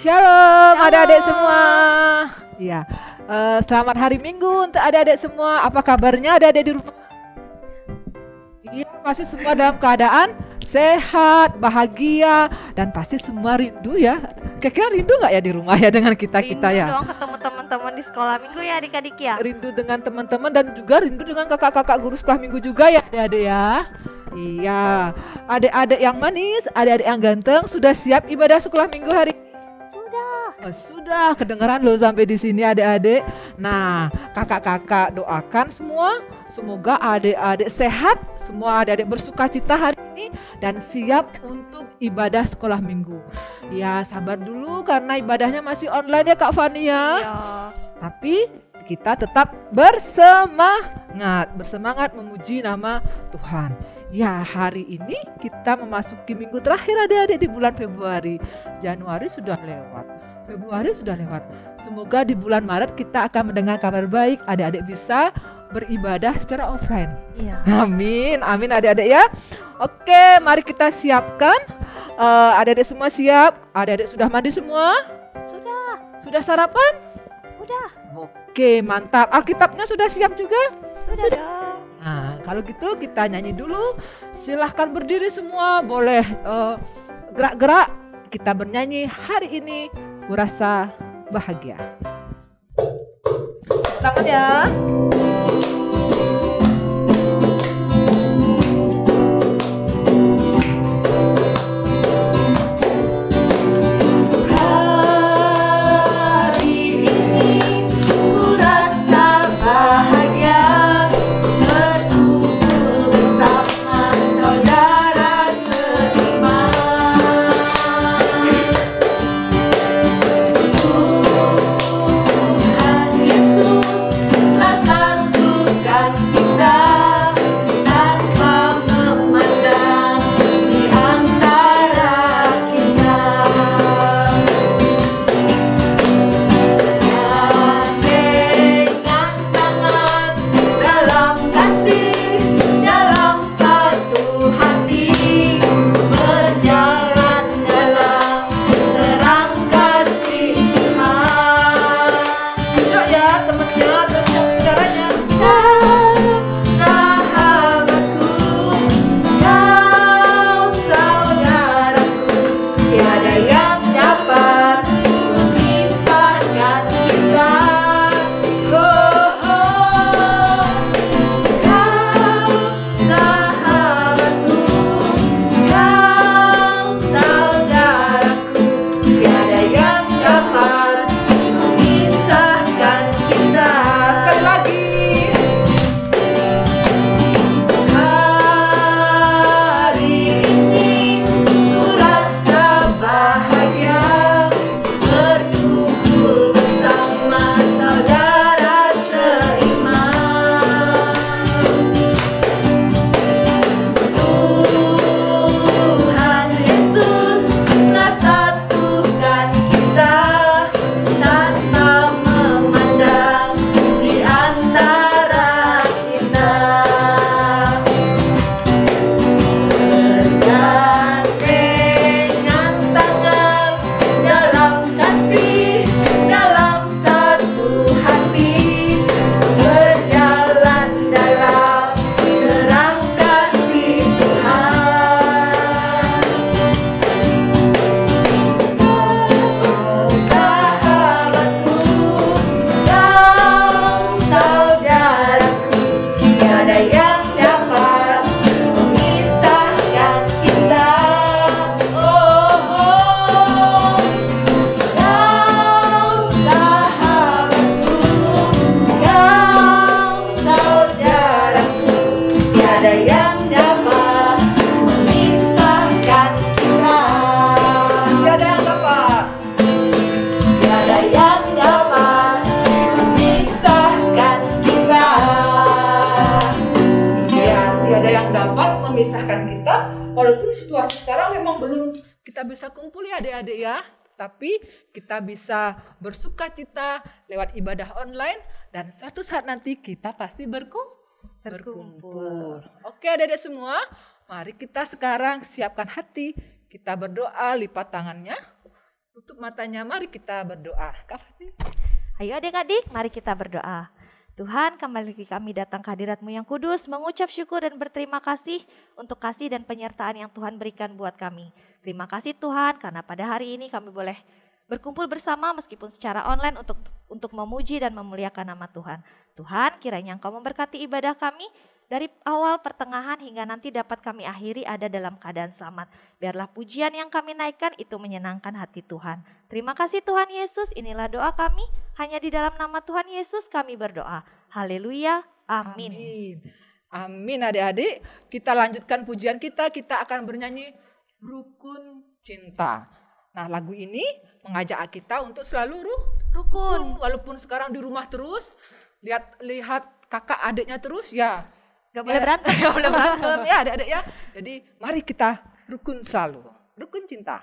Shalom adik-adik semua. Ya, selamat hari Minggu untuk adik-adik semua. Apa kabarnya adik-adik di rumah? Iya, pasti semua dalam keadaan sehat, bahagia, dan pasti semua rindu ya. Kira-kira rindu nggak ya di rumah ya dengan kita-kita ya? Rindu dong ketemu teman-teman di sekolah minggu ya adik-adik ya. Rindu dengan teman-teman dan juga rindu dengan kakak-kakak guru sekolah minggu juga ya adik-adik ya. Iya, adik-adik yang manis, adik-adik yang ganteng, sudah siap ibadah sekolah minggu hari ini? Oh, sudah kedengeran loh sampai di sini adik-adik. Nah, kakak-kakak doakan semua semoga adik-adik sehat, semua adik-adik bersukacita hari ini dan siap untuk ibadah sekolah minggu. Ya, sabar dulu karena ibadahnya masih online ya Kak Fani ya. Iya. Tapi kita tetap bersemangat memuji nama Tuhan. Ya, hari ini kita memasuki minggu terakhir adik-adik di bulan Februari. Januari sudah lewat, Februari sudah lewat. Semoga di bulan Maret kita akan mendengar kabar baik, adik-adik bisa beribadah secara offline. Iya. Amin, amin adik-adik ya. Oke, mari kita siapkan. Adik-adik semua siap? Adik-adik sudah mandi semua? Sudah. Sudah sarapan? Udah. Oke, mantap. Alkitabnya sudah siap juga? Sudah dong. Nah, kalau gitu kita nyanyi dulu. Silahkan berdiri semua, boleh gerak-gerak. Kita bernyanyi hari ini, kurasa bahagia. Tangan ya. Walaupun situasi sekarang memang belum kita bisa kumpul ya adik-adik ya, tapi kita bisa bersuka cita lewat ibadah online dan suatu saat nanti kita pasti berkumpul. Oke adik-adik semua, mari kita sekarang siapkan hati, kita berdoa, lipat tangannya. tutup matanya, mari kita berdoa. Kak Fani. Ayo adik-adik, mari kita berdoa. Tuhan, kembali lagi kami datang ke hadirat-Mu yang kudus, mengucap syukur dan berterima kasih untuk kasih dan penyertaan yang Tuhan berikan buat kami. Terima kasih Tuhan, karena pada hari ini kami boleh berkumpul bersama meskipun secara online untuk memuji dan memuliakan nama Tuhan. Tuhan, kiranya Engkau memberkati ibadah kami dari awal, pertengahan hingga nanti dapat kami akhiri ada dalam keadaan selamat. Biarlah pujian yang kami naikkan itu menyenangkan hati Tuhan. Terima kasih Tuhan Yesus, inilah doa kami. Hanya di dalam nama Tuhan Yesus kami berdoa. Haleluya, amin. Amin. Amin adik-adik. Kita lanjutkan pujian kita akan bernyanyi Rukun Cinta. Nah lagu ini mengajak kita untuk selalu rukun. Walaupun sekarang di rumah terus, lihat kakak adiknya terus ya. Gak boleh berantem. Gak boleh berantem ya adik-adik ya. Jadi mari kita rukun selalu. Rukun cinta.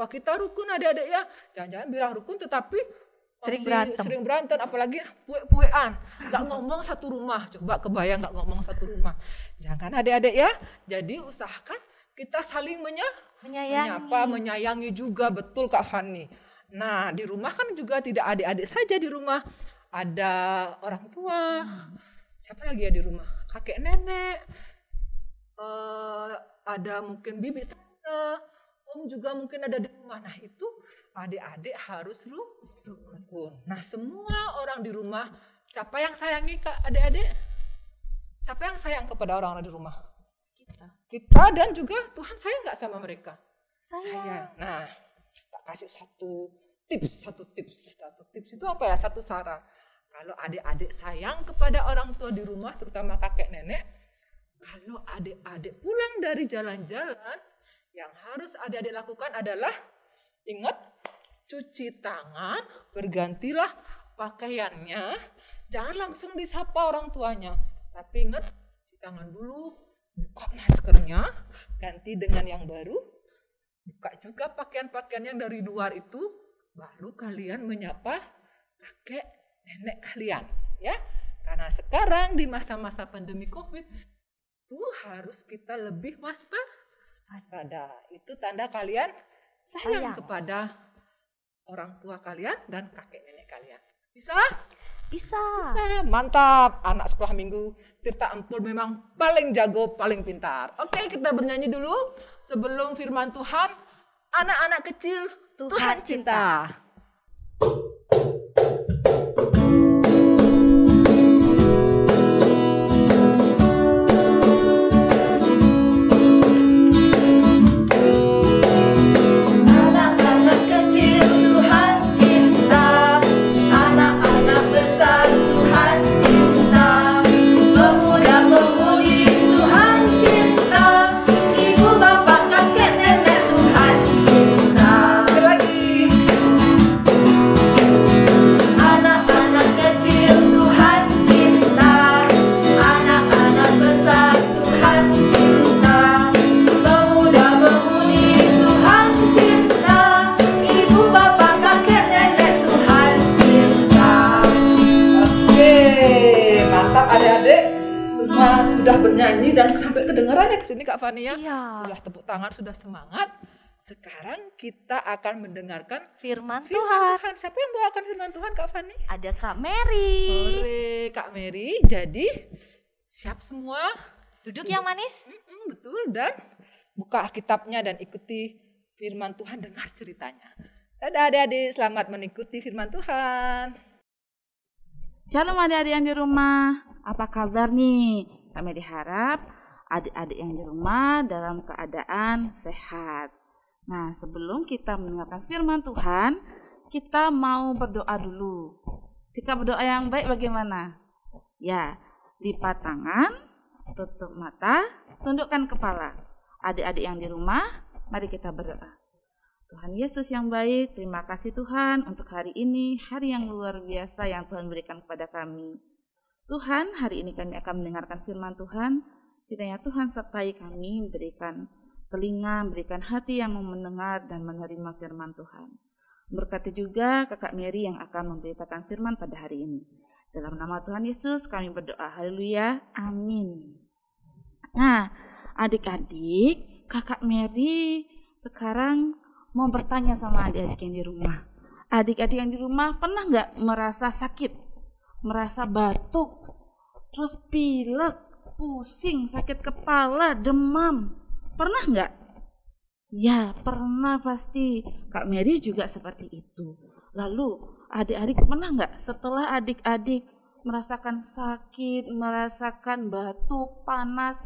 Kita rukun adik-adik ya. Jangan-jangan bilang rukun tetapi sering berantem. Apalagi puek-puekan. Gak ngomong satu rumah. Coba kebayang gak ngomong satu rumah. Jangan adik-adik ya. Jadi usahakan kita saling menyayangi juga. Betul Kak Fani. Nah di rumah kan juga tidak adik-adik saja di rumah. Ada orang tua. Siapa lagi ya di rumah? Kakek nenek. Ada mungkin bibi tante. Om juga mungkin ada di rumah. Nah itu adik-adik harus rukun. Nah semua orang di rumah, siapa yang sayangi Kak adik-adik? Siapa yang sayang kepada orang-orang di rumah? Kita dan juga Tuhan sayang nggak sama mereka? Sayang. Nah tak kasih satu tips itu apa ya? Satu saran. Kalau adik-adik sayang kepada orang tua di rumah, terutama kakek nenek, kalau adik-adik pulang dari jalan-jalan, yang harus adik-adik lakukan adalah ingat cuci tangan, bergantilah pakaiannya, jangan langsung disapa orang tuanya. Tapi ingat cuci tangan dulu, buka maskernya, ganti dengan yang baru, buka juga pakaian-pakaian yang dari luar itu, baru kalian menyapa kakek nenek kalian, ya. Karena sekarang di masa-masa pandemi COVID, itu harus kita lebih waspada. Itu tanda kalian sayang kepada orang tua kalian dan kakek nenek kalian. Bisa? Bisa. Mantap. Anak sekolah minggu Tirta Empul memang paling jago, paling pintar. Oke, kita bernyanyi dulu sebelum firman Tuhan. Anak-anak kecil, Tuhan cinta. Tuhan sampai kedengeran ya ke sini Kak Fani ya. Iya. Sudah tepuk tangan, sudah semangat. Sekarang kita akan mendengarkan Firman firman Tuhan. Tuhan. Siapa yang bawakan firman Tuhan Kak Fani? Ada Kak Mary. Sore Kak Mary. Jadi siap semua? Duduk yang manis. Betul, dan buka Alkitabnya dan ikuti firman Tuhan, dengar ceritanya. Dadah adik-adik, selamat mengikuti firman Tuhan. Shalom adik-adik yang di rumah, apa kabar nih? Kami diharap adik-adik yang di rumah dalam keadaan sehat. Nah, sebelum kita mendengarkan firman Tuhan, kita mau berdoa dulu. Sikap berdoa yang baik bagaimana? Ya, lipat tangan, tutup mata, tundukkan kepala. Adik-adik yang di rumah, mari kita berdoa. Tuhan Yesus yang baik, terima kasih Tuhan untuk hari ini, hari yang luar biasa yang Tuhan berikan kepada kami. Tuhan, hari ini kami akan mendengarkan firman Tuhan. Kiranya Tuhan sertai kami, berikan telinga, berikan hati yang mau mendengar dan menerima firman Tuhan. Berkati juga Kakak Mary yang akan memberitakan firman pada hari ini. Dalam nama Tuhan Yesus kami berdoa, haleluya, amin. Nah, adik-adik, Kakak Mary sekarang mau bertanya sama adik-adik yang di rumah. Adik-adik yang di rumah pernah nggak merasa sakit? Merasa batuk, terus pilek, pusing, sakit kepala, demam. Pernah nggak? Ya, pernah pasti. Kak Mary juga seperti itu. Lalu, adik-adik pernah nggak setelah adik-adik merasakan sakit, merasakan batuk, panas,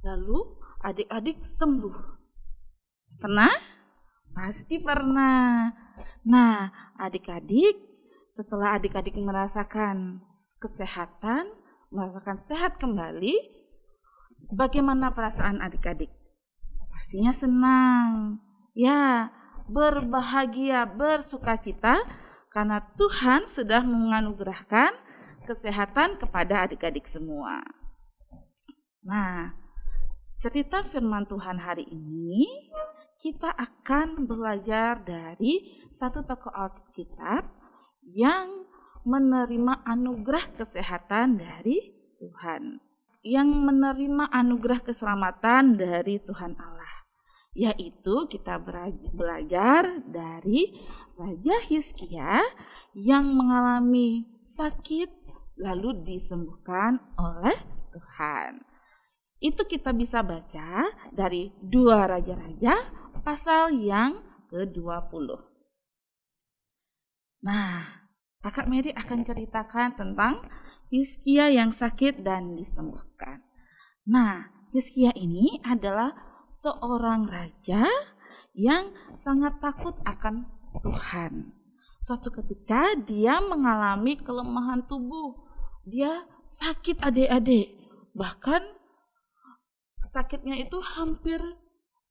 lalu adik-adik sembuh? Pernah? Pasti pernah. Nah, adik-adik, setelah adik-adik merasakan kesehatan, merasakan sehat kembali, bagaimana perasaan adik-adik? Pastinya senang. Ya, berbahagia, bersukacita karena Tuhan sudah menganugerahkan kesehatan kepada adik-adik semua. Nah, cerita firman Tuhan hari ini kita akan belajar dari satu tokoh Alkitab yang menerima anugerah kesehatan dari Tuhan, yang menerima anugerah keselamatan dari Tuhan Allah, yaitu kita belajar dari Raja Hizkia yang mengalami sakit lalu disembuhkan oleh Tuhan. Itu kita bisa baca dari 2 Raja-Raja pasal yang ke-20. Nah, Kakak Mary akan ceritakan tentang Hizkia yang sakit dan disembuhkan. Nah, Hizkia ini adalah seorang raja yang sangat takut akan Tuhan. Suatu ketika dia mengalami kelemahan tubuh. Dia sakit adik-adik. Bahkan sakitnya itu hampir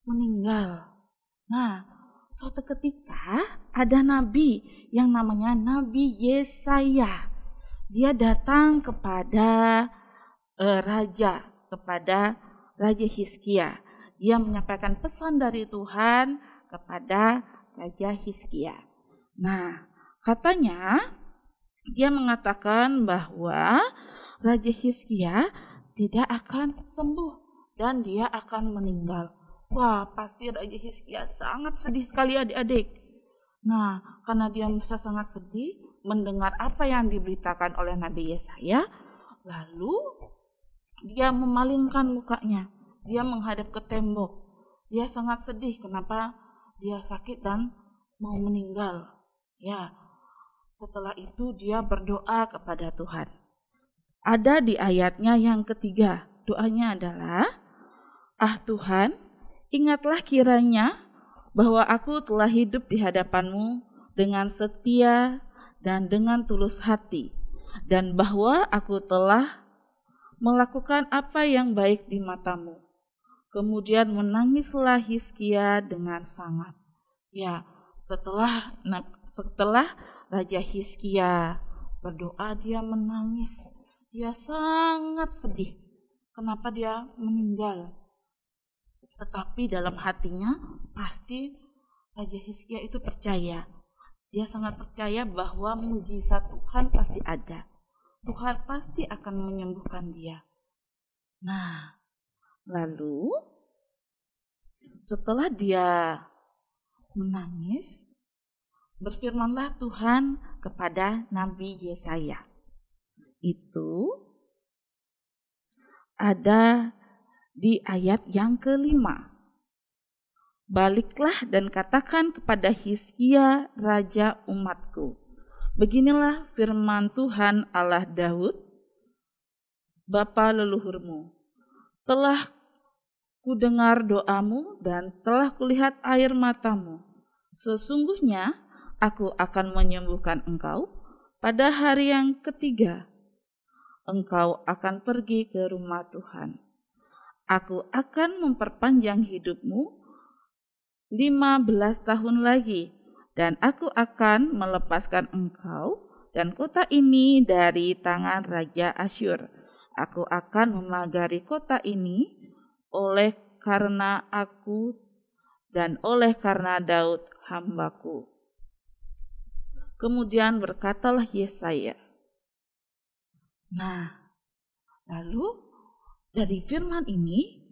meninggal. Nah, suatu ketika ada nabi yang namanya Nabi Yesaya. Dia datang kepada kepada Raja Hizkia. Dia menyampaikan pesan dari Tuhan kepada Raja Hizkia. Nah, katanya dia mengatakan bahwa Raja Hizkia tidak akan sembuh dan dia akan meninggal. Wah, pasti Raja Hizkia sangat sedih sekali adik-adik. Nah, karena dia merasa sangat sedih mendengar apa yang diberitakan oleh Nabi Yesaya, lalu dia memalingkan mukanya. Dia menghadap ke tembok. Dia sangat sedih kenapa dia sakit dan mau meninggal. Ya, setelah itu dia berdoa kepada Tuhan. Ada di ayatnya yang ketiga. Doanya adalah, "Ah Tuhan, ingatlah kiranya bahwa aku telah hidup di hadapan-Mu dengan setia dan dengan tulus hati, dan bahwa aku telah melakukan apa yang baik di mata-Mu." Kemudian menangislah Hizkia dengan sangat. Ya, setelah Raja Hizkia berdoa, dia menangis. Dia sangat sedih. Kenapa dia meninggal? Tetapi dalam hatinya pasti Raja Hizkia itu percaya. Dia sangat percaya bahwa mujizat Tuhan pasti ada. Tuhan pasti akan menyembuhkan dia. Nah, Lalu setelah dia menangis, berfirmanlah Tuhan kepada Nabi Yesaya. Itu ada di ayat yang ke-5. Baliklah dan katakan kepada Hizkia raja umatku, beginilah firman Tuhan Allah Daud, bapa leluhurmu. Telah kudengar doamu dan telah kulihat air matamu. Sesungguhnya aku akan menyembuhkan engkau pada hari yang ketiga. Engkau akan pergi ke rumah Tuhan. Aku akan memperpanjang hidupmu 15 tahun lagi, dan aku akan melepaskan engkau dan kota ini dari tangan Raja Asyur. Aku akan memagari kota ini oleh karena aku dan oleh karena Daud hambaku. Kemudian berkatalah Yesaya. Nah, lalu dari firman ini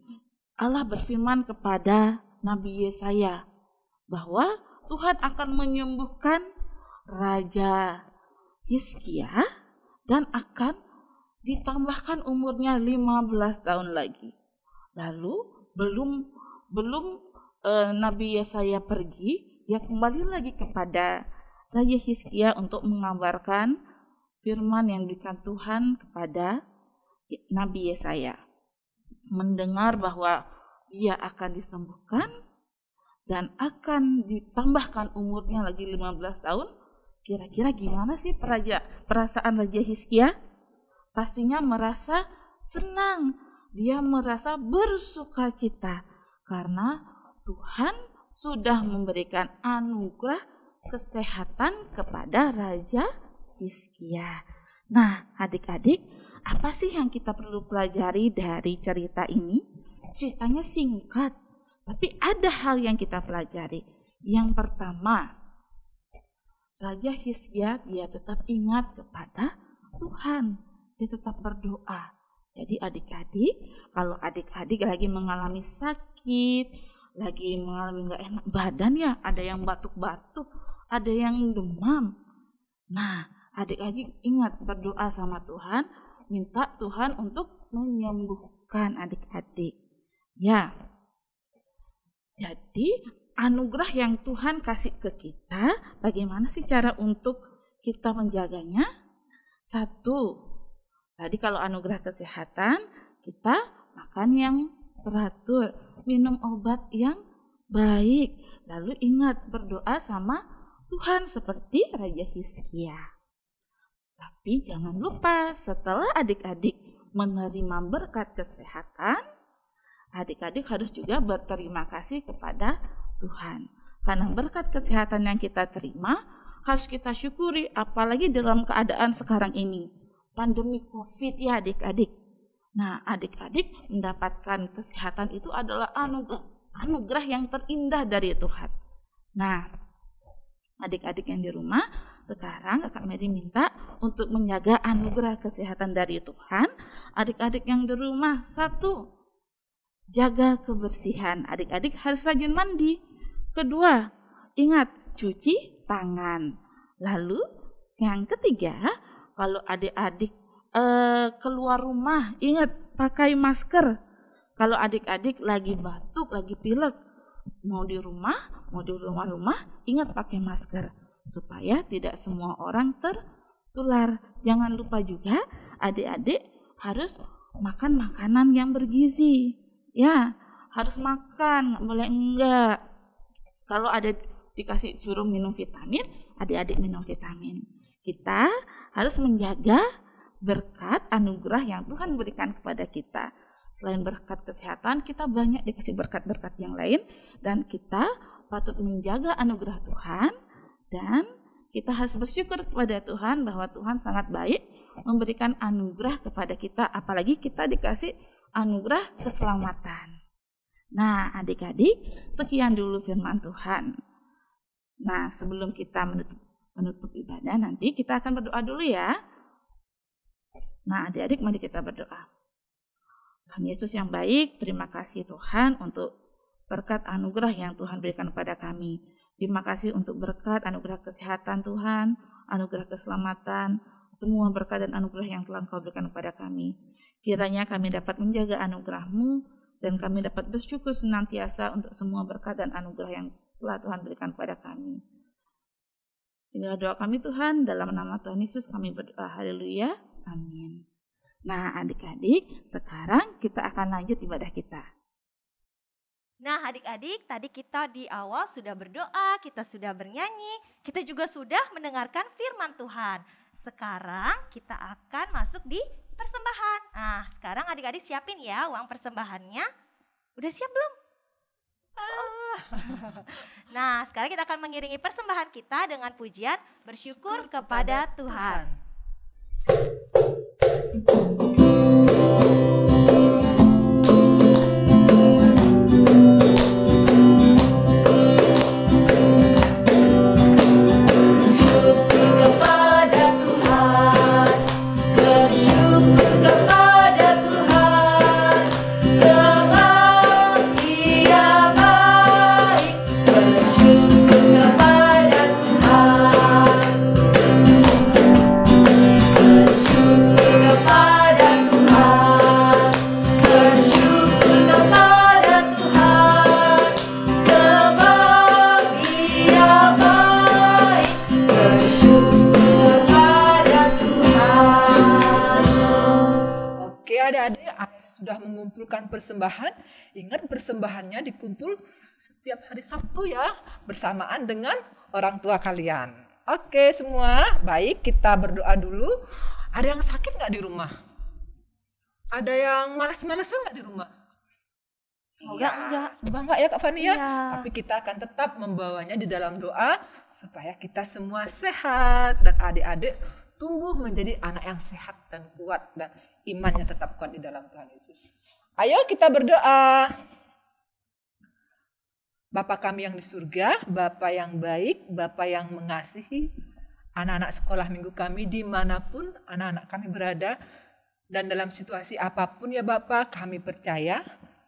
Allah berfirman kepada Nabi Yesaya bahwa Tuhan akan menyembuhkan Raja Hizkia dan akan ditambahkan umurnya 15 tahun lagi. Lalu belum Nabi Yesaya pergi, dia kembali lagi kepada Raja Hizkia untuk mengabarkan firman yang diberikan Tuhan kepada Nabi Yesaya. Mendengar bahwa dia akan disembuhkan dan akan ditambahkan umurnya lagi 15 tahun. Kira-kira gimana sih perasaan Raja Hizkia? Pastinya merasa senang. Dia merasa bersukacita karena Tuhan sudah memberikan anugerah kesehatan kepada Raja Hizkia. Nah, adik-adik, apa sih yang kita perlu pelajari dari cerita ini? Ceritanya singkat, tapi ada hal yang kita pelajari. Yang pertama, Raja Hizkia dia tetap ingat kepada Tuhan. Dia tetap berdoa. Jadi adik-adik, kalau adik-adik lagi mengalami sakit, lagi mengalami gak enak badan ya, ada yang batuk-batuk, ada yang demam. Nah, adik-adik ingat berdoa sama Tuhan, minta Tuhan untuk menyembuhkan adik-adik. Ya, jadi anugerah yang Tuhan kasih ke kita, bagaimana sih cara untuk kita menjaganya? Satu, tadi kalau anugerah kesehatan, kita makan yang teratur, minum obat yang baik, lalu ingat berdoa sama Tuhan seperti Raja Hizkia. Tapi jangan lupa setelah adik-adik menerima berkat kesehatan, adik-adik harus juga berterima kasih kepada Tuhan. Karena berkat kesehatan yang kita terima harus kita syukuri, apalagi dalam keadaan sekarang ini. Pandemi COVID ya adik-adik. Nah, adik-adik mendapatkan kesehatan itu adalah anugerah yang terindah dari Tuhan. Nah, adik-adik yang di rumah, sekarang Kakak Mary minta untuk menjaga anugerah kesehatan dari Tuhan. Adik-adik yang di rumah, satu, jaga kebersihan. Adik-adik harus rajin mandi. Kedua, ingat cuci tangan. Lalu yang ketiga, kalau adik-adik keluar rumah, ingat pakai masker. Kalau adik-adik lagi batuk, lagi pilek, mau di rumah, mau di rumah-rumah, ingat pakai masker supaya tidak semua orang tertular. Jangan lupa juga adik-adik harus makan makanan yang bergizi. Ya, harus makan, nggak boleh enggak. Kalau ada dikasih suruh minum vitamin, adik-adik minum vitamin. Kita harus menjaga berkat anugerah yang Tuhan berikan kepada kita. Selain berkat kesehatan, kita banyak dikasih berkat-berkat yang lain, dan kita patut menjaga anugerah Tuhan, dan kita harus bersyukur kepada Tuhan bahwa Tuhan sangat baik memberikan anugerah kepada kita, apalagi kita dikasih anugerah keselamatan. Nah, adik-adik, sekian dulu firman Tuhan. Nah, sebelum kita menutup ibadah, nanti kita akan berdoa dulu ya. Nah, adik-adik, mari kita berdoa. Tuhan Yesus yang baik, terima kasih Tuhan untuk berkat anugerah yang Tuhan berikan kepada kami. Terima kasih untuk berkat anugerah kesehatan Tuhan, anugerah keselamatan, semua berkat dan anugerah yang telah Engkau berikan kepada kami. Kiranya kami dapat menjaga anugerah-Mu dan kami dapat bersyukur senantiasa untuk semua berkat dan anugerah yang telah Tuhan berikan kepada kami. Inilah doa kami Tuhan, dalam nama Tuhan Yesus kami berdoa, haleluya, amin. Nah adik-adik, sekarang kita akan lanjut ibadah kita. Nah adik-adik, tadi kita di awal sudah berdoa, kita sudah bernyanyi, kita juga sudah mendengarkan firman Tuhan. Sekarang kita akan masuk di persembahan. Nah sekarang adik-adik siapin ya uang persembahannya. Udah siap belum? Nah sekarang kita akan mengiringi persembahan kita dengan pujian bersyukur kepada Tuhan. Sudah mengumpulkan persembahan, ingat persembahannya dikumpul setiap hari Sabtu ya, bersamaan dengan orang tua kalian. Oke semua, baik kita berdoa dulu. Ada yang sakit nggak di rumah? Ada yang malas-malasan nggak di rumah? Enggak ya Kak Fania? Iya. Tapi kita akan tetap membawanya di dalam doa supaya kita semua sehat dan adik-adik tumbuh menjadi anak yang sehat dan kuat dan imannya tetap kuat di dalam Tuhan Yesus. Ayo kita berdoa. Bapa kami yang di surga, Bapa yang baik, Bapa yang mengasihi anak-anak sekolah minggu kami dimanapun anak-anak kami berada. Dan dalam situasi apapun ya Bapa, kami percaya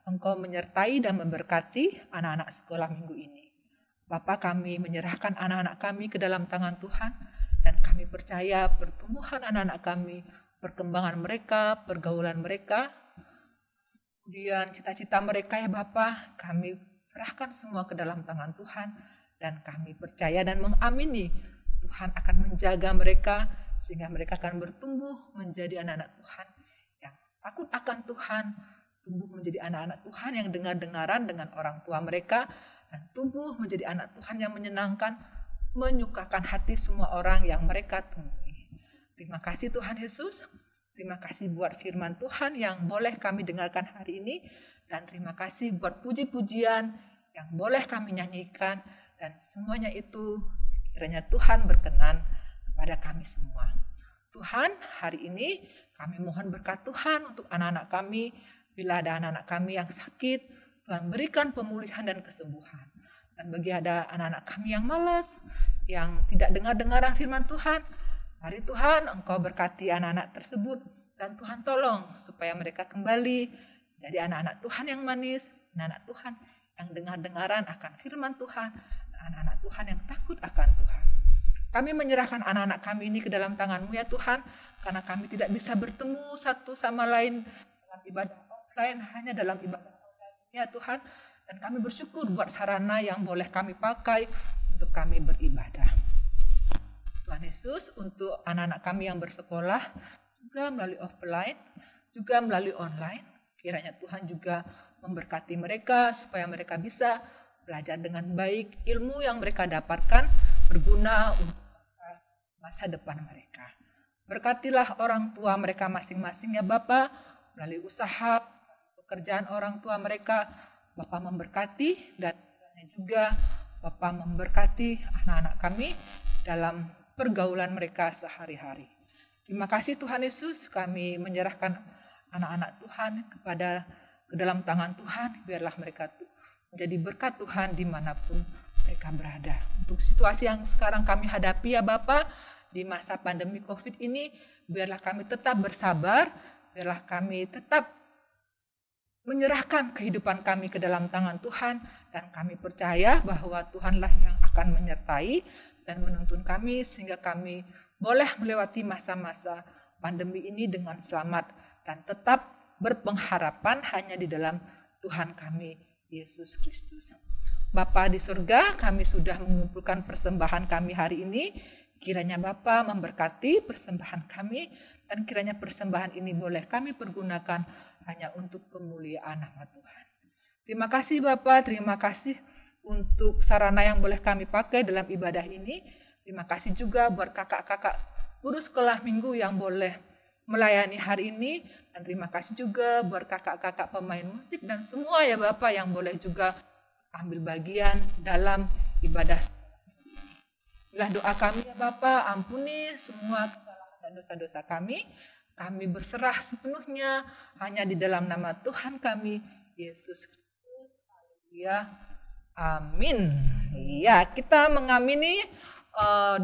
Engkau menyertai dan memberkati anak-anak sekolah minggu ini. Bapa kami menyerahkan anak-anak kami ke dalam tangan Tuhan. Dan kami percaya pertumbuhan anak-anak kami, perkembangan mereka, pergaulan mereka, kemudian cita-cita mereka ya Bapa, kami serahkan semua ke dalam tangan Tuhan dan kami percaya dan mengamini Tuhan akan menjaga mereka sehingga mereka akan bertumbuh menjadi anak-anak Tuhan yang takut akan Tuhan, tumbuh menjadi anak-anak Tuhan yang dengar-dengaran dengan orang tua mereka dan tumbuh menjadi anak Tuhan yang menyenangkan, menyukakan hati semua orang yang mereka temui. Terima kasih Tuhan Yesus, terima kasih buat firman Tuhan yang boleh kami dengarkan hari ini, dan terima kasih buat puji-pujian yang boleh kami nyanyikan, dan semuanya itu kiranya Tuhan berkenan kepada kami semua. Tuhan, hari ini kami mohon berkat Tuhan untuk anak-anak kami, bila ada anak-anak kami yang sakit, Tuhan berikan pemulihan dan kesembuhan. Dan bagi ada anak-anak kami yang malas, yang tidak dengar-dengaran firman Tuhan, mari Tuhan Engkau berkati anak-anak tersebut dan Tuhan tolong supaya mereka kembali jadi anak-anak Tuhan yang manis, anak-anak Tuhan yang dengar-dengaran akan firman Tuhan, anak-anak Tuhan yang takut akan Tuhan. Kami menyerahkan anak-anak kami ini ke dalam tangan-Mu ya Tuhan, karena kami tidak bisa bertemu satu sama lain dalam ibadah offline, hanya dalam ibadah online ya Tuhan. Dan kami bersyukur buat sarana yang boleh kami pakai untuk kami beribadah. Tuhan Yesus, untuk anak-anak kami yang bersekolah, juga melalui offline, juga melalui online, kiranya Tuhan juga memberkati mereka supaya mereka bisa belajar dengan baik, ilmu yang mereka dapatkan berguna untuk masa depan mereka. Berkatilah orang tua mereka masing-masing ya Bapa, melalui usaha, pekerjaan orang tua mereka, Bapa memberkati, dan juga Bapa memberkati anak-anak kami dalam pergaulan mereka sehari-hari. Terima kasih Tuhan Yesus, kami menyerahkan anak-anak Tuhan ke dalam tangan Tuhan, biarlah mereka menjadi berkat Tuhan dimanapun mereka berada. Untuk situasi yang sekarang kami hadapi ya Bapa, di masa pandemi COVID ini, biarlah kami tetap bersabar, biarlah kami tetap menyerahkan kehidupan kami ke dalam tangan Tuhan, dan kami percaya bahwa Tuhanlah yang akan menyertai dan menuntun kami sehingga kami boleh melewati masa-masa pandemi ini dengan selamat dan tetap berpengharapan hanya di dalam Tuhan kami, Yesus Kristus. Bapa di surga, kami sudah mengumpulkan persembahan kami hari ini. Kiranya Bapa memberkati persembahan kami, dan kiranya persembahan ini boleh kami pergunakan hanya untuk kemuliaan nama Tuhan. Terima kasih Bapa, terima kasih untuk sarana yang boleh kami pakai dalam ibadah ini. Terima kasih juga buat kakak-kakak guru sekolah minggu yang boleh melayani hari ini, dan terima kasih juga buat kakak-kakak pemain musik dan semua ya Bapak yang boleh juga ambil bagian dalam ibadah. Inilah doa kami ya Bapak, ampuni semua kesalahan dan dosa-dosa kami. Kami berserah sepenuhnya hanya di dalam nama Tuhan kami, Yesus Kristus. Haleluya. Amin. Ya, kita mengamini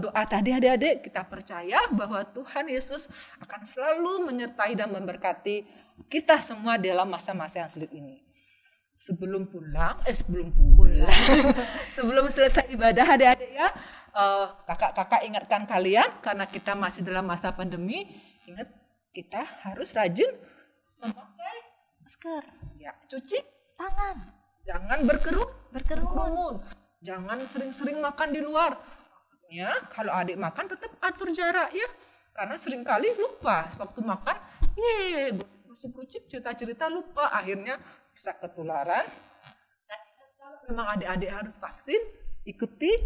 doa tadi adik-adik. Kita percaya bahwa Tuhan Yesus akan selalu menyertai dan memberkati kita semua dalam masa-masa yang sulit ini. Sebelum selesai ibadah adik-adik ya, kakak-kakak ingatkan kalian, karena kita masih dalam masa pandemi, ingat kita harus rajin memakai Masker, ya, cuci tangan, jangan berkerumun, jangan sering-sering makan di luar. Ya, kalau adik makan tetap atur jarak ya, karena seringkali lupa waktu makan, gosip-gosip, cerita-cerita lupa, akhirnya bisa ketularan. Dan kalau memang adik-adik harus vaksin, ikuti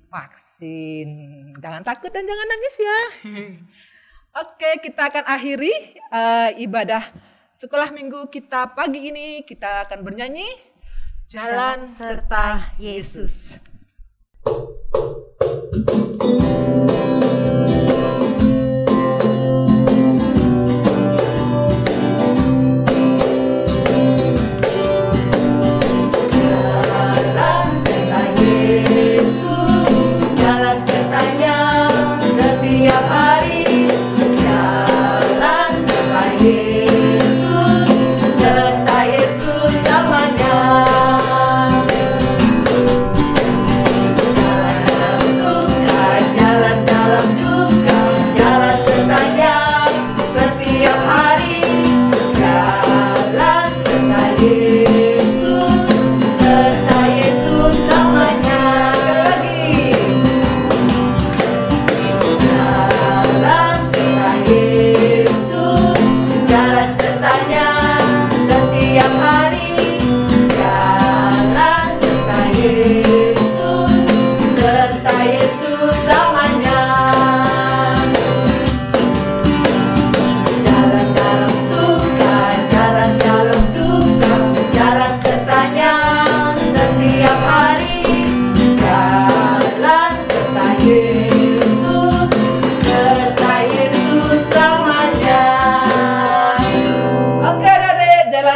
vaksin, jangan takut dan jangan nangis ya. Oke, kita akan akhiri ibadah sekolah minggu kita pagi ini. Kita akan bernyanyi Jalan Serta Yesus.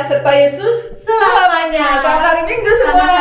Serta Yesus selamanya. Selamat hari Minggu semua.